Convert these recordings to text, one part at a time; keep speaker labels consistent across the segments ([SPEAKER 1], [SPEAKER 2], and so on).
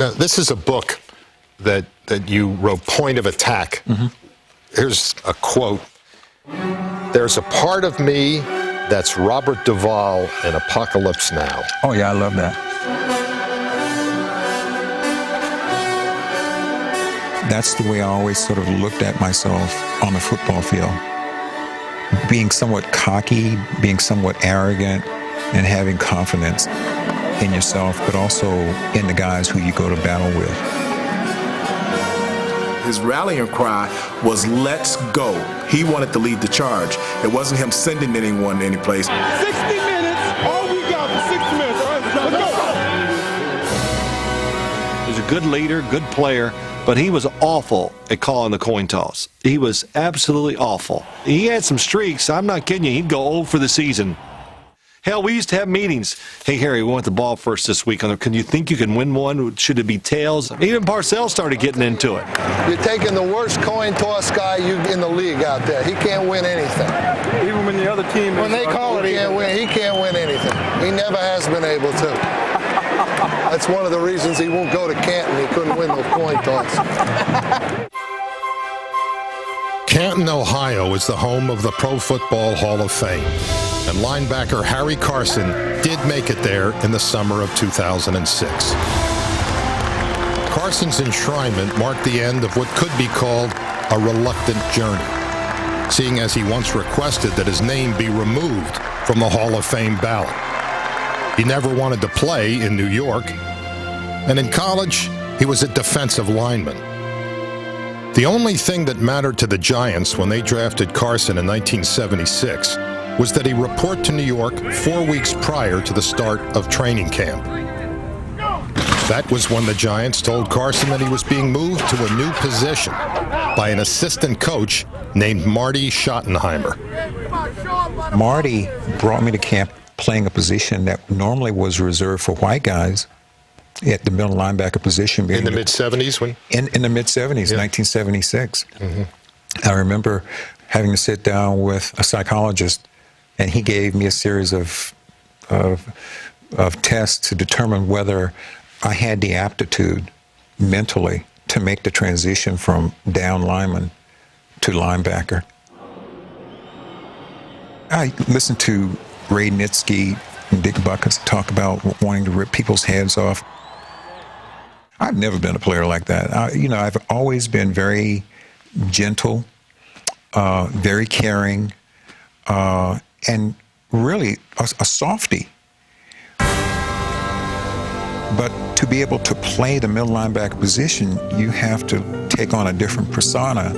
[SPEAKER 1] Now, this is a book that you wrote, Point of Attack. Mm-hmm. Here's a quote. "There's a part of me that's Robert Duvall in Apocalypse Now."
[SPEAKER 2] Oh, yeah, I love that. That's the way I always sort of looked at myself on the football field. Being somewhat cocky, being somewhat arrogant, and having confidence in yourself, but also in the guys who you go to battle with.
[SPEAKER 3] His rallying cry was, "Let's go." He wanted to lead the charge. It wasn't him sending anyone any place.
[SPEAKER 4] 60 minutes, all we got for 60 minutes. All right, let's go.
[SPEAKER 5] He was a good leader, good player, but he was awful at calling the coin toss. He was absolutely awful. He had some streaks. I'm not kidding you. He'd go 0 for the season. Hell, we used to have meetings. "Hey, Harry, we want the ball first this week. Can you think you can win one? Should it be tails?" Even Parcells started getting into it.
[SPEAKER 6] You're taking the worst coin toss guy in the league out there. He can't win anything.
[SPEAKER 4] Even when the other team is...
[SPEAKER 6] When they call it, he can't win anything. He never has been able to. That's one of the reasons he won't go to Canton. He couldn't win the coin toss.
[SPEAKER 1] Canton, Ohio is the home of the Pro Football Hall of Fame, and linebacker Harry Carson did make it there in the summer of 2006. Carson's enshrinement marked the end of what could be called a reluctant journey, seeing as he once requested that his name be removed from the Hall of Fame ballot. He never wanted to play in New York, and in college, he was a defensive lineman. The only thing that mattered to the Giants when they drafted Carson in 1976 was that he report to New York 4 weeks prior to the start of training camp. That was when the Giants told Carson that he was being moved to a new position by an assistant coach named Marty Schottenheimer.
[SPEAKER 2] Marty brought me to camp playing a position that normally was reserved for white guys at the middle linebacker position.
[SPEAKER 1] In the mid-'70s?
[SPEAKER 2] In the mid-'70s, yeah. 1976. Mm-hmm. I remember having to sit down with a psychologist, and he gave me a series of tests to determine whether I had the aptitude mentally to make the transition from down lineman to linebacker. I listened to Ray Nitsky and Dick Buckus talk about wanting to rip people's heads off. I've never been a player like that. I've always been very gentle, very caring, and really a softie. But to be able to play the middle linebacker position, you have to take on a different persona.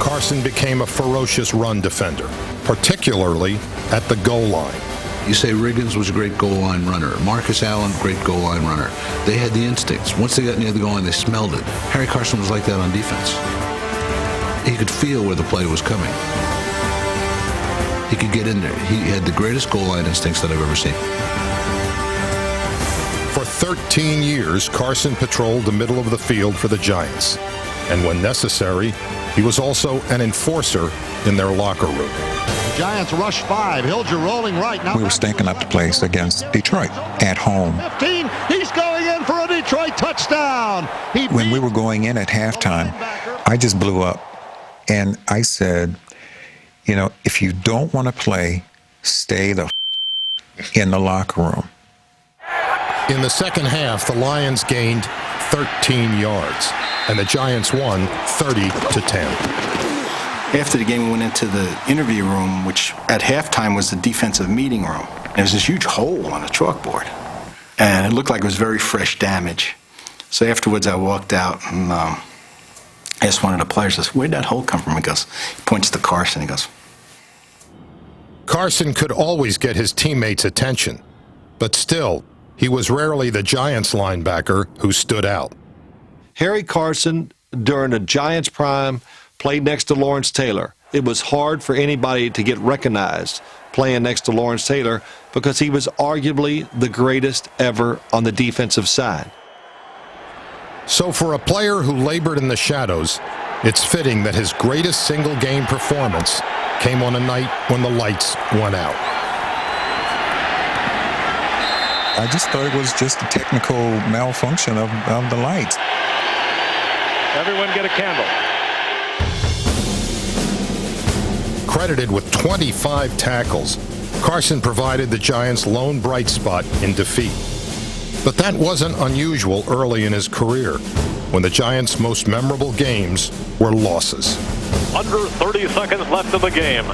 [SPEAKER 1] Carson became a ferocious run defender, particularly at the goal line.
[SPEAKER 7] You say Riggins was a great goal line runner. Marcus Allen, great goal line runner. They had the instincts. Once they got near the goal line, they smelled it. Harry Carson was like that on defense. He could feel where the play was coming. He could get in there. He had the greatest goal line instincts that I've ever seen.
[SPEAKER 1] For 13 years, Carson patrolled the middle of the field for the Giants. And when necessary, he was also an enforcer in their locker room.
[SPEAKER 8] Giants rush 5. Hilger rolling right now.
[SPEAKER 2] We were stinking up the place against Detroit at home.
[SPEAKER 8] 15. He's going in for a Detroit touchdown.
[SPEAKER 2] When we were going in at halftime, I just blew up. And I said, if you don't want to play, stay in the locker room.
[SPEAKER 1] In the second half, the Lions gained 13 yards, and the Giants won 30-10.
[SPEAKER 9] After the game, we went into the interview room, which at halftime was the defensive meeting room. There was this huge hole on the chalkboard, and it looked like it was very fresh damage. So afterwards, I walked out and asked one of the players, "Where'd that hole come from?" He goes, he points to Carson. He goes,
[SPEAKER 1] Carson could always get his teammates' attention, but still, he was rarely the Giants linebacker who stood out.
[SPEAKER 5] Harry Carson, during the Giants' prime, played next to Lawrence Taylor. It was hard for anybody to get recognized playing next to Lawrence Taylor because he was arguably the greatest ever on the defensive side.
[SPEAKER 1] So for a player who labored in the shadows, it's fitting that his greatest single-game performance came on a night when the lights went out.
[SPEAKER 2] I just thought it was just a technical malfunction of the lights.
[SPEAKER 8] Everyone get a candle.
[SPEAKER 1] Credited with 25 tackles, Carson provided the Giants' lone bright spot in defeat. But that wasn't unusual early in his career, when the Giants' most memorable games were losses.
[SPEAKER 10] Under 30 seconds left in the game.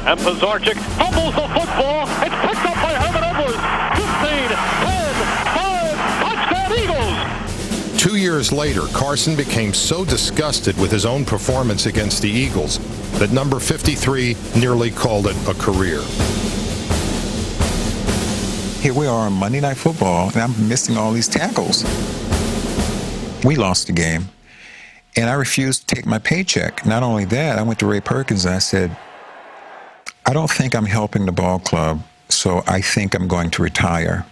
[SPEAKER 10] And Pizarczyk fumbles the football. It's picked up by Herman Edwards. 15, 10, 5, touchdown Eagles!
[SPEAKER 1] 2 years later, Carson became so disgusted with his own performance against the Eagles that number 53 nearly called it a career.
[SPEAKER 2] Here we are on Monday Night Football, and I'm missing all these tackles. We lost the game, and I refused to take my paycheck. Not only that, I went to Ray Perkins and I said, I don't think I'm helping the ball club, so I think I'm going to retire.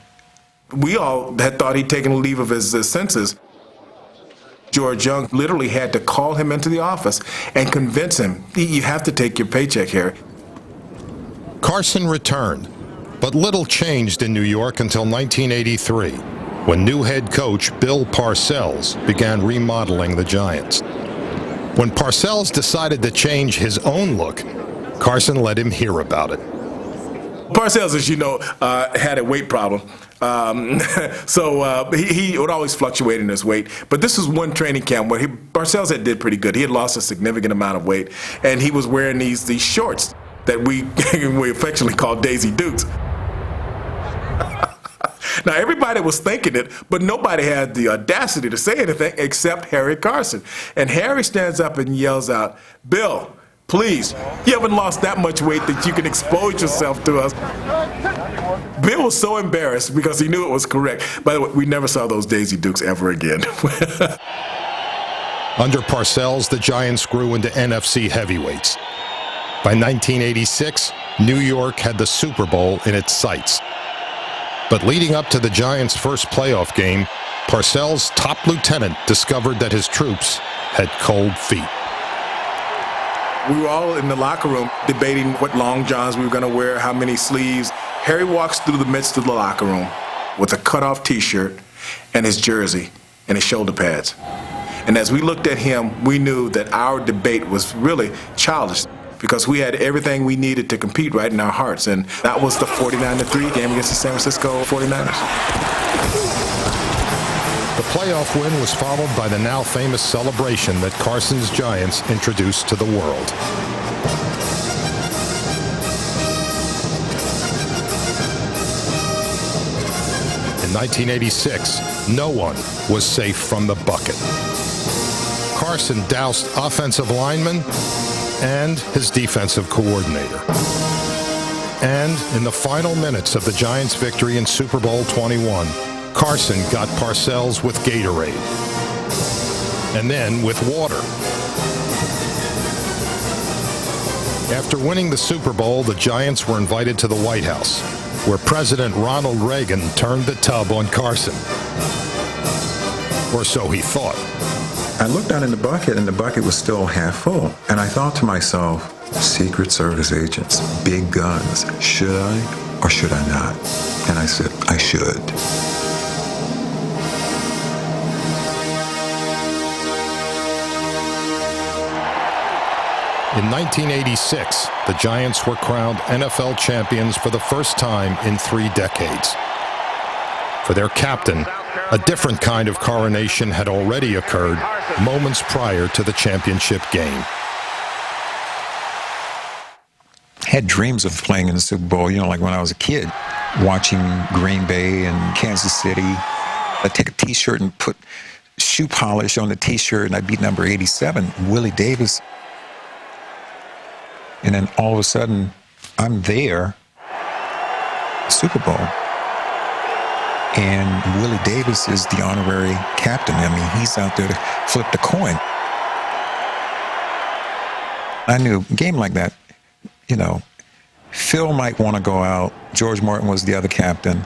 [SPEAKER 3] We all had thought he'd taken leave of his senses. George Young literally had to call him into the office and convince him, you have to take your paycheck here.
[SPEAKER 1] Carson returned, but little changed in New York until 1983, when new head coach Bill Parcells began remodeling the Giants. When Parcells decided to change his own look, Carson let him hear about it.
[SPEAKER 3] Parcells, as you know, had a weight problem. So he would always fluctuate in his weight. But this was one training camp where Parcells did pretty good. He had lost a significant amount of weight, and he was wearing these shorts that we affectionately call Daisy Dukes. Now, everybody was thinking it, but nobody had the audacity to say anything except Harry Carson. And Harry stands up and yells out, Bill, please, you haven't lost that much weight that you can expose yourself to us. Bill was so embarrassed because he knew it was correct. By the way, we never saw those Daisy Dukes ever again.
[SPEAKER 1] Under Parcells, the Giants grew into NFC heavyweights. By 1986, New York had the Super Bowl in its sights. But leading up to the Giants' first playoff game, Parcells' top lieutenant discovered that his troops had cold feet.
[SPEAKER 3] We were all in the locker room debating what long johns we were going to wear, how many sleeves. Harry walks through the midst of the locker room with a cutoff T-shirt and his jersey and his shoulder pads. And as we looked at him, we knew that our debate was really childish because we had everything we needed to compete right in our hearts. And that was the 49-3 game against the San Francisco 49ers.
[SPEAKER 1] The playoff win was followed by the now famous celebration that Carson's Giants introduced to the world. In 1986, no one was safe from the bucket. Carson doused offensive linemen and his defensive coordinator. And in the final minutes of the Giants' victory in Super Bowl 21, Carson got Parcells with Gatorade, and then with water. After winning the Super Bowl, the Giants were invited to the White House, where President Ronald Reagan turned the tub on Carson. Or so he thought.
[SPEAKER 2] I looked down in the bucket, and the bucket was still half full. And I thought to myself, Secret Service agents, big guns, should I or should I not? And I said, I should.
[SPEAKER 1] In 1986, the Giants were crowned NFL champions for the first time in 3 decades. For their captain, a different kind of coronation had already occurred moments prior to the championship game.
[SPEAKER 2] Had dreams of playing in the Super Bowl, like when I was a kid, watching Green Bay and Kansas City. I'd take a T-shirt and put shoe polish on the T-shirt, and I'd be number 87, Willie Davis. And then all of a sudden, I'm there, Super Bowl. And Willie Davis is the honorary captain. I mean, he's out there to flip the coin. I knew a game like that, Phil might want to go out. George Martin was the other captain.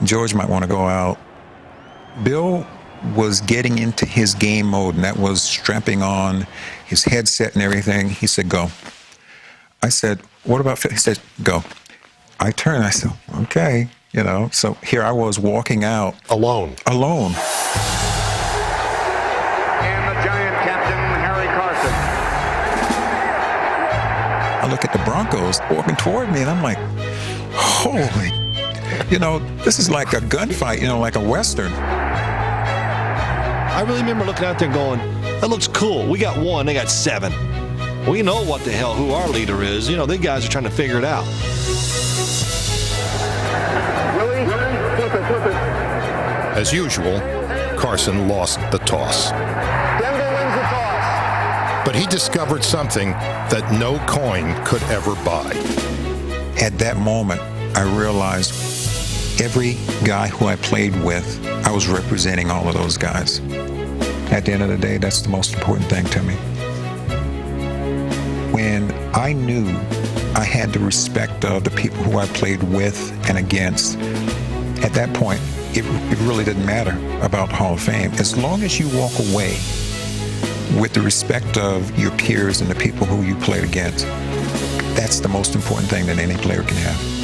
[SPEAKER 2] George might want to go out. Bill was getting into his game mode, and that was strapping on his headset and everything, he said, go. I said, what about Phil? He said, go. I turned, I said, okay, you know. So here I was walking out.
[SPEAKER 1] Alone.
[SPEAKER 2] Alone.
[SPEAKER 11] And the Giant captain, Harry Carson.
[SPEAKER 2] I look at the Broncos walking toward me, and I'm like, holy, you know, this is like a gunfight, you know, like a Western.
[SPEAKER 5] I really remember looking out there going, that looks cool. We got 1, they got 7. We know what the hell, who our leader is. You know, these guys are trying to figure it out.
[SPEAKER 11] Willie, flip it.
[SPEAKER 1] As usual, Carson lost the toss.
[SPEAKER 11] Denver wins the toss.
[SPEAKER 1] But he discovered something that no coin could ever buy.
[SPEAKER 2] At that moment, I realized every guy who I played with, I was representing all of those guys. At the end of the day, that's the most important thing to me. When I knew I had the respect of the people who I played with and against, at that point, it really didn't matter about the Hall of Fame. As long as you walk away with the respect of your peers and the people who you played against, that's the most important thing that any player can have.